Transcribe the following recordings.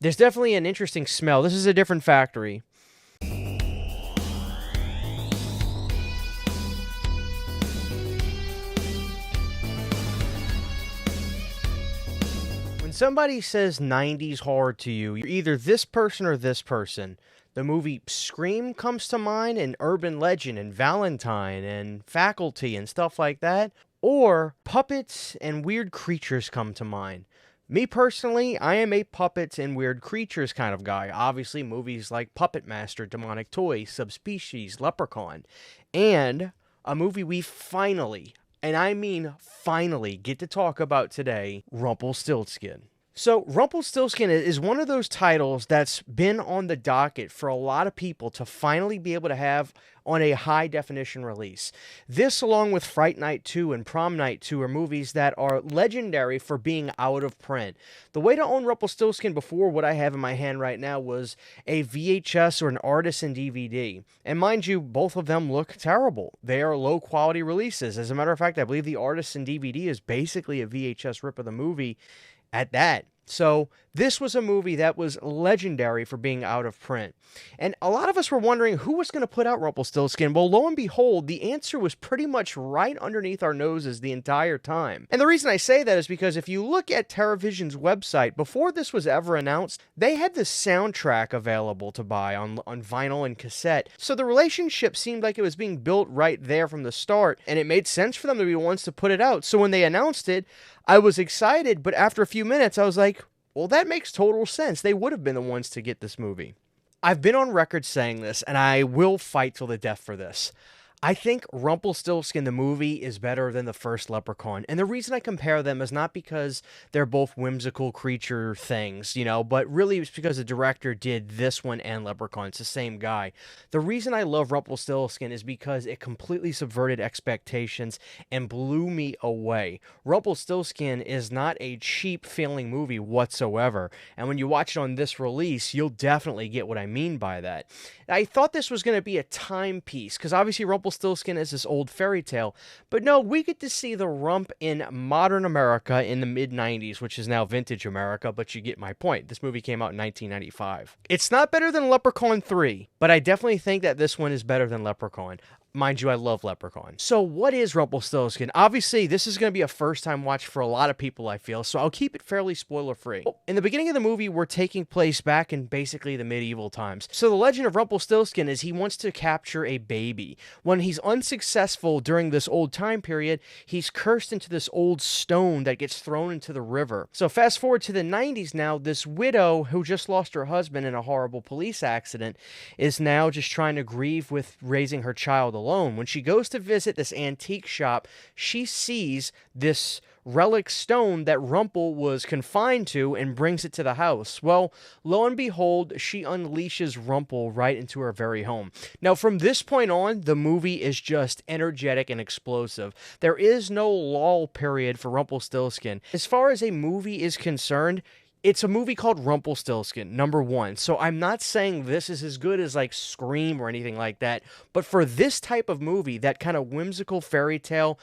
There's definitely an interesting smell. This is a different factory. When somebody says 90s horror to you, you're either this person or this person. The movie Scream comes to mind, and Urban Legend, and Valentine, and Faculty, and stuff like that. Or puppets and weird creatures come to mind. Me personally, I am a puppets and weird creatures kind of guy. Obviously, movies like Puppet Master, Demonic Toy, Subspecies, Leprechaun, and a movie we finally, and I mean finally, get to talk about today, Rumpelstiltskin. So, Rumpelstiltskin is one of those titles that's been on the docket for a lot of people to finally be able to have on a high definition release. This, along with Fright Night 2 and Prom Night 2, are movies that are legendary for being out of print. The way to own Rumpelstiltskin before what I have in my hand right now was a VHS or an artisan DVD. And mind you, both of them look terrible. They are low quality releases. As a matter of fact, I believe the artisan DVD is basically a VHS rip of the movie at that. So this was a movie that was legendary for being out of print. And a lot of us were wondering who was going to put out Rumpelstiltskin. Well, lo and behold, the answer was pretty much right underneath our noses the entire time. And the reason I say that is because if you look at TerraVision's website, before this was ever announced, they had the soundtrack available to buy on vinyl and cassette. So the relationship seemed like it was being built right there from the start, and it made sense for them to be the ones to put it out. So when they announced it, I was excited, but after a few minutes, I was like, well, that makes total sense. They would have been the ones to get this movie. I've been on record saying this, and I will fight till the death for this. I think Rumpelstiltskin, the movie, is better than the first Leprechaun. And the reason I compare them is not because they're both whimsical creature things, but really it's because the director did this one and Leprechaun. It's the same guy. The reason I love Rumpelstiltskin is because it completely subverted expectations and blew me away. Rumpelstiltskin is not a cheap feeling movie whatsoever. And when you watch it on this release, you'll definitely get what I mean by that. I thought this was going to be a timepiece, because obviously Rumpelstiltskin is this old fairy tale, but no, we get to see the rump in modern America in the mid-90s, which is now vintage America, but you get my point. This movie came out in 1995. It's not better than Leprechaun 3, but I definitely think that this one is better than Leprechaun. Mind you, I love Leprechaun. So what is Rumpelstiltskin? Obviously, this is going to be a first-time watch for a lot of people, I feel, so I'll keep it fairly spoiler-free. In the beginning of the movie, we're taking place back in basically the medieval times. So the legend of Rumpelstiltskin is he wants to capture a baby. When he's unsuccessful during this old time period, he's cursed into this old stone that gets thrown into the river. So fast forward to the 90s now, this widow who just lost her husband in a horrible police accident is now just trying to grieve with raising her child alone. When she goes to visit this antique shop, she sees this relic stone that Rumpel was confined to and brings it to the house. Well, lo and behold, she unleashes Rumpel right into her very home. Now, from this point on, the movie is just energetic and explosive. There is no lull period for Rumpelstiltskin. As far as a movie is concerned, it's a movie called Rumpelstiltskin, number one. So I'm not saying this is as good as like Scream or anything like that, but for this type of movie, that kind of whimsical fairy tale,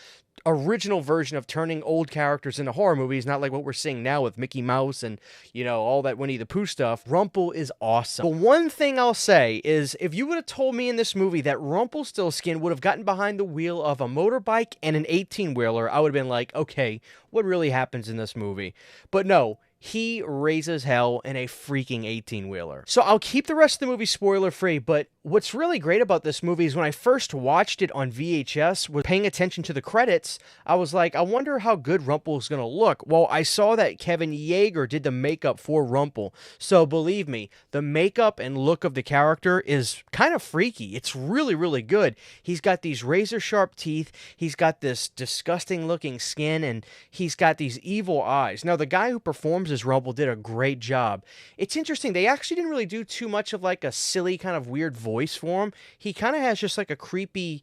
original version of turning old characters into horror movies, not like what we're seeing now with Mickey Mouse and, all that Winnie the Pooh stuff, Rumpel is awesome. But one thing I'll say is, if you would have told me in this movie that Rumpelstiltskin would have gotten behind the wheel of a motorbike and an 18-wheeler, I would have been like, okay, what really happens in this movie? But no, he raises hell in a freaking 18-wheeler. So I'll keep the rest of the movie spoiler-free, but what's really great about this movie is when I first watched it on VHS, was paying attention to the credits, I was like, I wonder how good Rumpel is going to look. Well, I saw that Kevin Yeager did the makeup for Rumpel. So believe me, the makeup and look of the character is kind of freaky. It's really, really good. He's got these razor-sharp teeth, he's got this disgusting-looking skin, and he's got these evil eyes. Now, the guy who performs as Rumpel did a great job. It's interesting, they actually didn't really do too much of like a silly kind of weird voice for him. He kind of has just like a creepy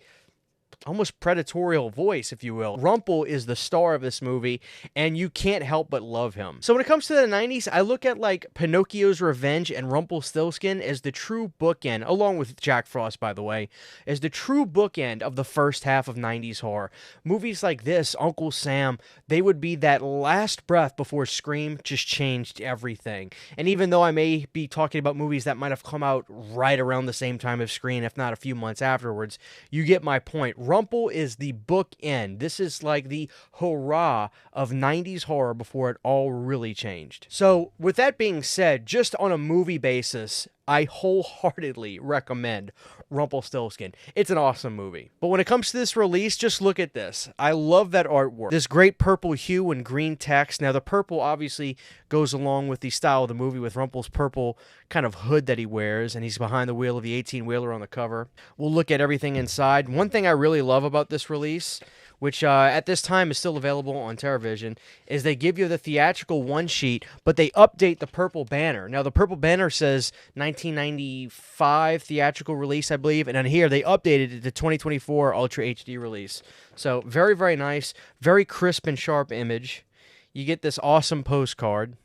almost predatorial voice, if you will. Rumpel is the star of this movie, and you can't help but love him. So when it comes to the 90s, I look at like Pinocchio's Revenge and Rumpelstiltskin as the true bookend, along with Jack Frost, by the way, as the true bookend of the first half of 90s horror. Movies like this, Uncle Sam, they would be that last breath before Scream just changed everything. And even though I may be talking about movies that might have come out right around the same time as Scream, if not a few months afterwards, you get my point. Rumpel is the bookend. This is like the hurrah of 90s horror before it all really changed. So with that being said, just on a movie basis, I wholeheartedly recommend Rumpelstiltskin. It's an awesome movie. But when it comes to this release, just look at this. I love that artwork. This great purple hue and green text. Now, the purple obviously goes along with the style of the movie with Rumpel's purple kind of hood that he wears, and he's behind the wheel of the 18-wheeler on the cover. We'll look at everything inside. One thing I really love about this release, which at this time is still available on TerraVision, is they give you the theatrical one-sheet, but they update the purple banner. Now, the purple banner says 1995 theatrical release, I believe, and on here they updated it to 2024 Ultra HD release. So, very, very nice, very crisp and sharp image. You get this awesome postcard,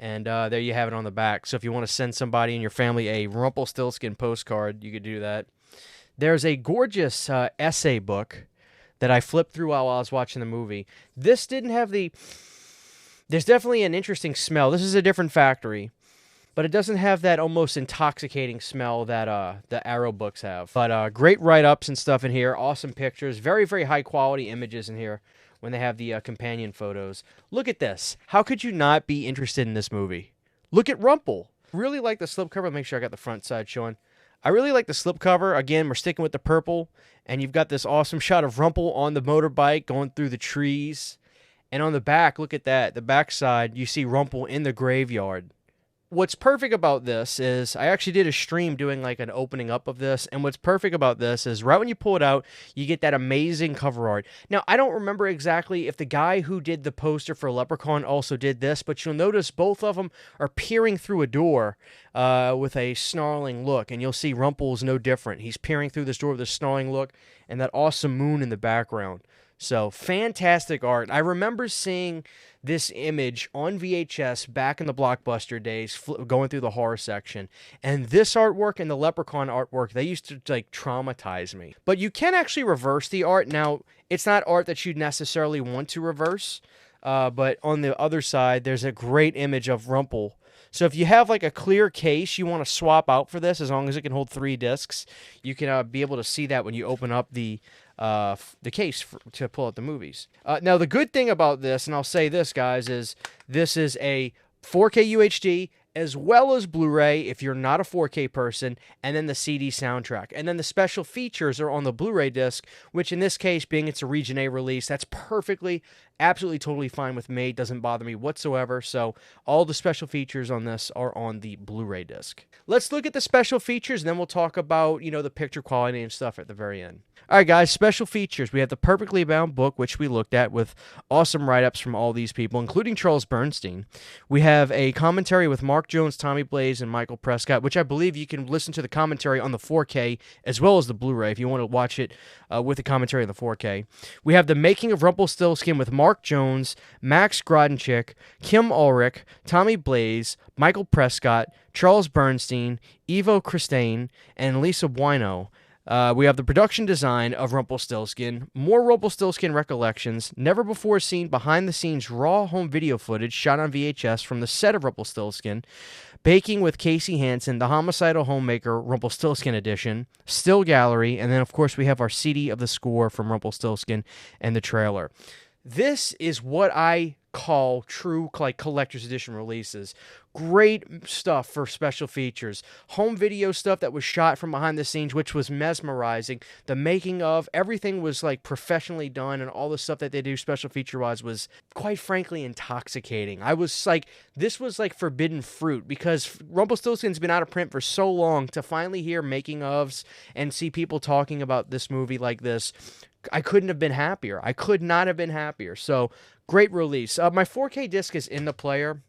and there you have it on the back. So if you want to send somebody in your family a Rumpelstiltskin postcard, you could do that. There's a gorgeous essay book that I flipped through while I was watching the movie. This didn't have the... There's definitely an interesting smell. This is a different factory, but it doesn't have that almost intoxicating smell that the Arrow books have. But great write-ups and stuff in here. Awesome pictures. Very, very high-quality images in here when they have the companion photos. Look at this. How could you not be interested in this movie? Look at Rumpel. Really like the slipcover. Make sure I got the front side showing. I really like the slipcover. Again, we're sticking with the purple, and you've got this awesome shot of Rumpel on the motorbike going through the trees. And on the back, look at that. The back side, you see Rumpel in the graveyard. What's perfect about this is I actually did a stream doing like an opening up of this, and what's perfect about this is right when you pull it out, you get that amazing cover art. Now, I don't remember exactly if the guy who did the poster for Leprechaun also did this, but you'll notice both of them are peering through a door with a snarling look, and you'll see Rumpel's no different. He's peering through this door with a snarling look and that awesome moon in the background. So, fantastic art. I remember seeing this image on VHS back in the Blockbuster days, going through the horror section. And this artwork and the Leprechaun artwork, they used to, like, traumatize me. But you can actually reverse the art. Now, it's not art that you'd necessarily want to reverse. But on the other side, there's a great image of Rumpel. So if you have like a clear case you want to swap out for this, as long as it can hold 3 discs, you can be able to see that when you open up the case to pull out the movies. Now, the good thing about this, and I'll say this, guys, is this is a 4K UHD as well as Blu-ray if you're not a 4K person, and then the CD soundtrack. And then the special features are on the Blu-ray disc, which in this case, being it's a Region A release, that's perfectly, absolutely, totally fine with me. It doesn't bother me whatsoever. So all the special features on this are on the Blu-ray disc. Let's look at the special features, and then we'll talk about, you know, the picture quality and stuff at the very end. All right, guys, special features. We have the Perfectly Bound book, which we looked at with awesome write-ups from all these people, including Charles Bernstein. We have a commentary with Mark Jones, Tommy Blaze, and Michael Prescott, which I believe you can listen to the commentary on the 4K as well as the Blu-ray if you want to watch it with the commentary on the 4K. We have the Making of Rumpelstiltskin with Mark Jones, Max Grodenchik, Kim Ulrich, Tommy Blaze, Michael Prescott, Charles Bernstein, Ivo Christine, and Lisa Bueno. We have the production design of Rumpelstiltskin, more Rumpelstiltskin recollections, never-before-seen behind-the-scenes raw home video footage shot on VHS from the set of Rumpelstiltskin, baking with Casey Hansen, the homicidal homemaker Rumpelstiltskin edition, still gallery, and then, of course, we have our CD of the score from Rumpelstiltskin and the trailer. This is what I call true like collector's edition releases. Great stuff for special features. Home video stuff that was shot from behind the scenes, which was mesmerizing. The making of, everything was like professionally done, and all the stuff that they do special feature-wise was, quite frankly, intoxicating. I was like, this was like forbidden fruit, because Rumpelstiltskin's been out of print for so long. To finally hear making ofs and see people talking about this movie like this, I couldn't have been happier. I could not have been happier. So, great release. My 4K disc is in the player.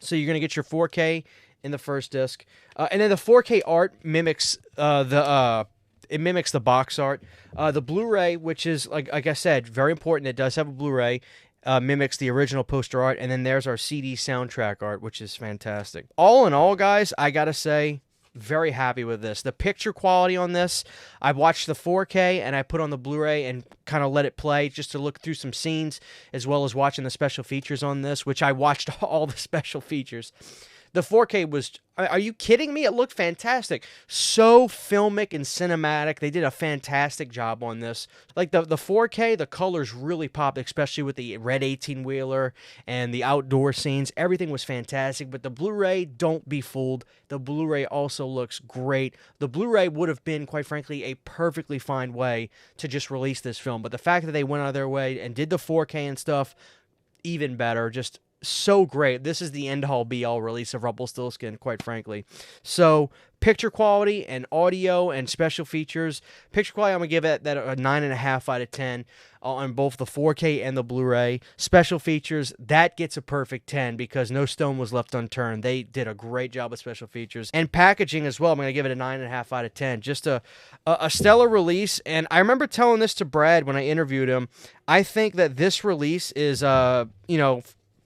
So you're going to get your 4K in the first disc. And then the 4K art mimics it mimics the box art. The Blu-ray, which is, like I said, very important. It does have a Blu-ray. Mimics the original poster art, and then there's our CD soundtrack art, which is fantastic. All in all, guys, I gotta say, very happy with this. The picture quality on this, I watched the 4K, and I put on the Blu-ray and kind of let it play just to look through some scenes, as well as watching the special features on this, which I watched all the special features. The 4K was, are you kidding me? It looked fantastic. So filmic and cinematic. They did a fantastic job on this. Like the 4K, the colors really popped, especially with the red 18-wheeler and the outdoor scenes. Everything was fantastic. But the Blu-ray, don't be fooled. The Blu-ray also looks great. The Blu-ray would have been, quite frankly, a perfectly fine way to just release this film. But the fact that they went out of their way and did the 4K and stuff, even better. Just so great. This is the end-all be-all release of Rumpelstiltskin, quite frankly. So, picture quality and audio and special features. Picture quality, I'm going to give it that a 9.5 out of 10 on both the 4K and the Blu-ray. Special features, that gets a perfect 10 because no stone was left unturned. They did a great job with special features. And packaging as well, I'm going to give it a 9.5 out of 10. Just a stellar release. And I remember telling this to Brad when I interviewed him. I think that this release is,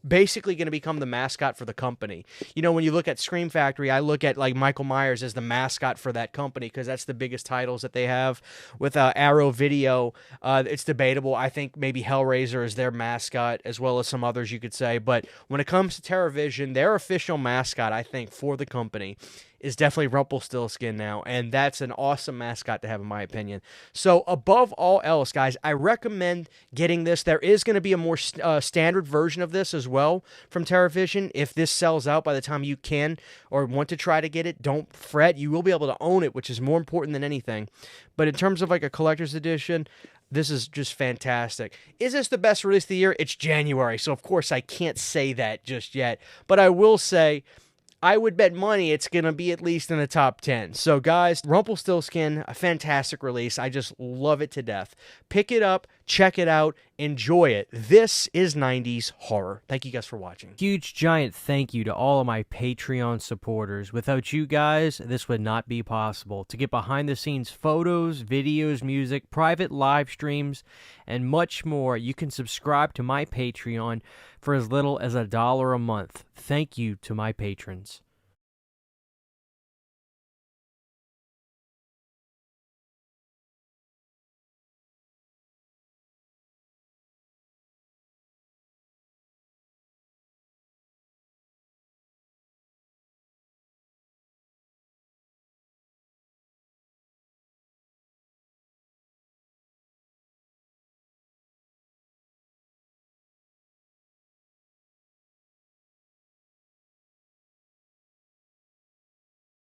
basically going to become the mascot for the company. You know, when you look at Scream Factory, I look at like Michael Myers as the mascot for that company because that's the biggest titles that they have. With Arrow Video, it's debatable. I think maybe Hellraiser is their mascot as well as some others you could say. But when it comes to TerraVision, their official mascot, I think, for the company is definitely Rumpelstiltskin now, and that's an awesome mascot to have in my opinion. So above all else, guys, I recommend getting this. There is going to be a more standard version of this as well from TerraVision. If this sells out by the time you can or want to try to get it, don't fret. You will be able to own it, which is more important than anything. But in terms of like a collector's edition, this is just fantastic. Is this the best release of the year? It's January, so of course I can't say that just yet. But I will say, I would bet money it's going to be at least in the top 10. So, guys, Rumpelstiltskin, a fantastic release. I just love it to death. Pick it up, check it out, enjoy it. This is 90s horror. Thank you guys for watching. Huge, giant thank you to all of my Patreon supporters. Without you guys, this would not be possible. To get behind-the-scenes photos, videos, music, private live streams, and much more, you can subscribe to my Patreon for as little as $1 a month. Thank you to my patrons.